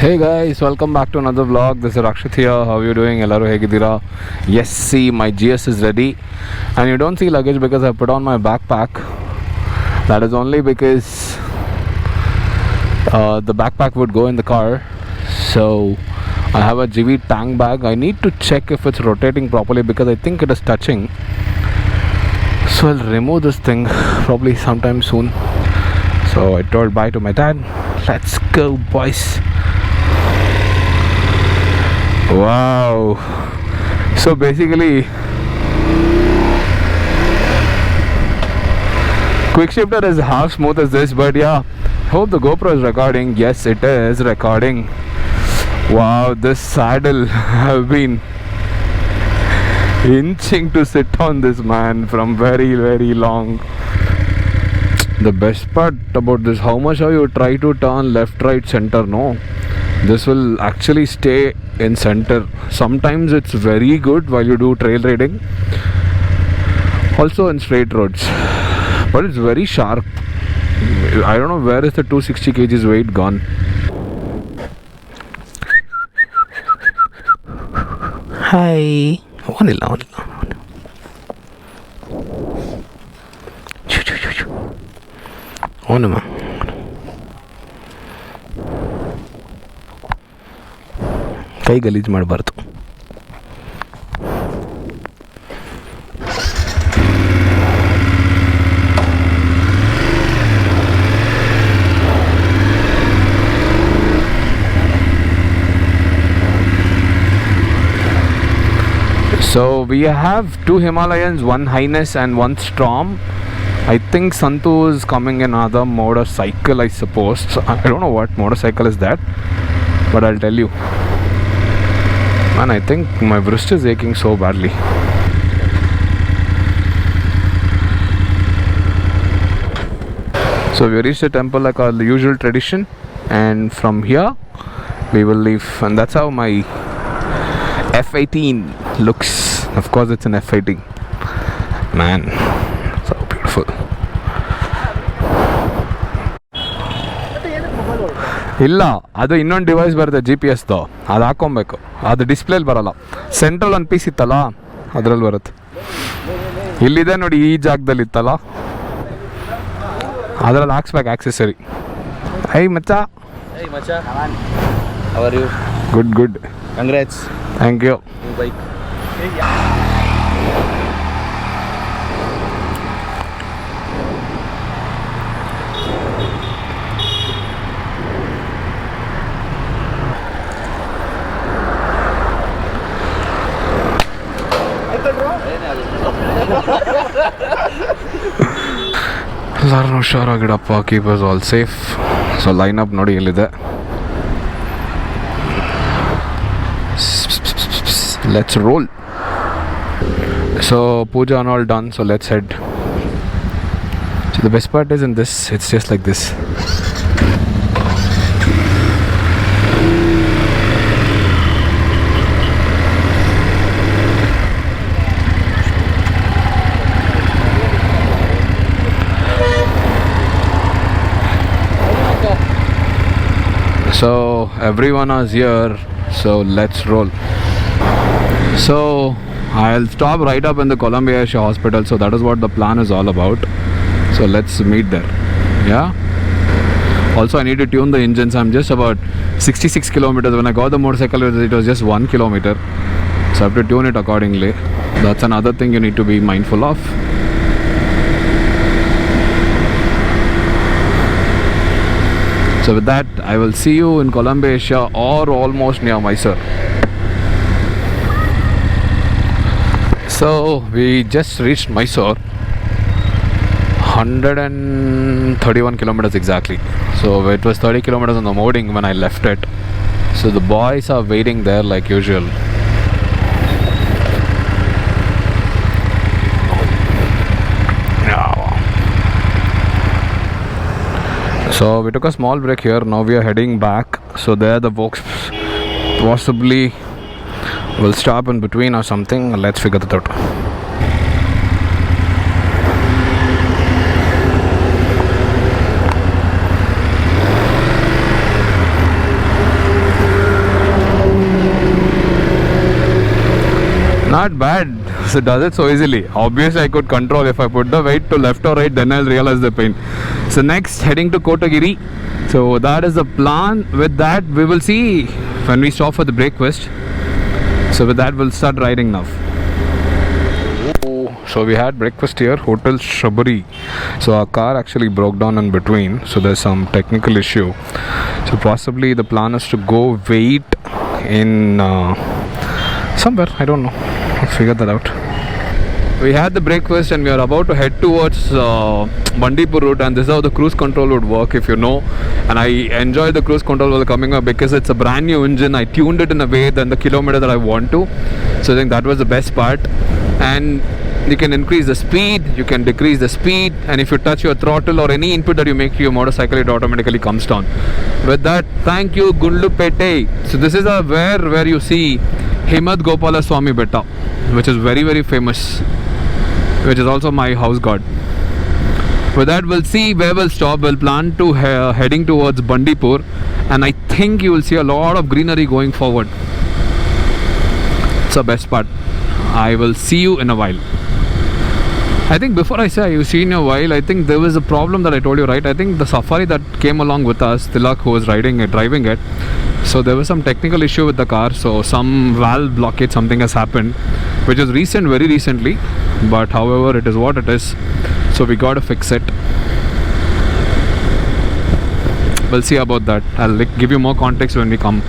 Hey guys, welcome back to another vlog. This is Rakshit here. How are you doing? Ellaru hegidira? Yes, see, my GS is ready. And you don't see luggage because I put on my backpack. That is only because the backpack would go in the car. So I have a GV tank bag. I need to check if it's rotating properly because I think it is touching. So I'll remove this thing probably sometime soon. So I told bye to my dad. Let's go, boys. Wow. So basically quick shifter is half smooth as this, but yeah, hope the GoPro is recording. Yes, it is recording. Wow, this saddle I've been inching to sit on this, man, from very long. The best part about this, how much have you try to turn left, right, center? No, this will actually stay in center. Sometimes it's very good while you do trail riding, also in straight roads, but it's very sharp. I don't know where is the 260 kgs weight gone. Hi. Onuma. ಕೈ ಗಲೀಜು ಮಾಡಬಾರ್ದು. So we have two Himalayans, one Highness and one Storm. I think Santu is coming in another motorcycle, I suppose. So I don't know what motorcycle is that, but I'll tell you. Man, I think my wrist is aching so badly. So we reached the temple like our usual tradition, and from here we will leave, and that's how my F18 looks. Of course it's an F18. Man, so beautiful. ಇಲ್ಲ, ಅದು ಇನ್ನೊಂದು device ಬರುತ್ತೆ GPS-ದು, ಅದು ಹಾಕೊಬೇಕು. ಅದು ಡಿಸ್ಪ್ಲೇಲಿ ಬರೋಲ್ಲ. Central ಒಂದು piece ಇತ್ತಲ್ಲ, ಅದರಲ್ಲಿ ಬರುತ್ತೆ. ಇಲ್ಲಿದೆ ನೋಡಿ, ಈ ಜಾಗದಲ್ಲಿ ಇತ್ತಲ್ಲ, ಅದರಲ್ಲಿ ಹಾಕ್ಸ್ಬೇಕು ಆಕ್ಸೆಸರಿ. ಹೈ ಮಚ್ಚ. ಹೈ ಮಚ್ಚ. How are you? Good. Congrats. Thank you. Bike. ಎಲ್ಲರೂ ಹುಷಾರಾಗಿಡಪ್ಪ. Keep us all safe. So line up ನೋಡಿ ಎಲ್ಲಿದೆ. Let's roll. So puja and all done, so let's head. So the best part is in this, it's just like this. So everyone is here, so let's roll. So I'll stop right up in the Columbia Asia Hospital, so that is what the plan is all about. So let's meet there. Yeah. Also I need to tune the engines. I'm just about 66 kilometers. When I got the motorcycle it was just 1 kilometer, so I have to tune it accordingly. That's another thing you need to be mindful of. So with that, I will see you in Columbia Asia or almost near Mysore. So we just reached Mysore, 131 kilometers exactly. So it was 30 kilometers on the morning when I left it. So the boys are waiting there like usual. So we took a small break here. Now we are heading back. So there the folks possibly will stop in between or something. Let's figure that out. Not bad. So it does it so easily. Obviously I could control if I put the weight to left or right, then I'll realize the pain. So next, heading to Kotagiri. So that is the plan. With that we will see when we stop for the breakfast. So with that we'll start riding now. So we had breakfast here, Hotel Shrubbery. So our car actually broke down in between, so there's some technical issue. So possibly the plan is to go wait in somewhere, I don't know. Let's figure that out. We had the breakfast and we are about to head towards Bandipur route, and this is how the cruise control would work, if you know. And I enjoy the cruise control while coming up because it's a brand new engine. I tuned it in a way than the kilometer that I want to. So I think that was the best part. And you can increase the speed, you can decrease the speed, and if you touch your throttle or any input that you make to your motorcycle, it automatically comes down. With that, thank you Gundlupete. So this is where you see Himad Gopala Swami Betta, which is very very famous, which is also my house god. With that, we'll see where we'll stop. We'll plan to heading towards Bandipur, and I think you will see a lot of greenery going forward. It's the best part. I will see you in a while. I think before I say you see in a while, I think there was a problem that I told you, right? I think the Safari that came along with us, Tilak, who was driving it, so there was some technical issue with the car. So some valve blockage, something has happened, which is recent, very recently. But however, it is what it is. So we got to fix it. We'll see about that. I'll give you more context when we come.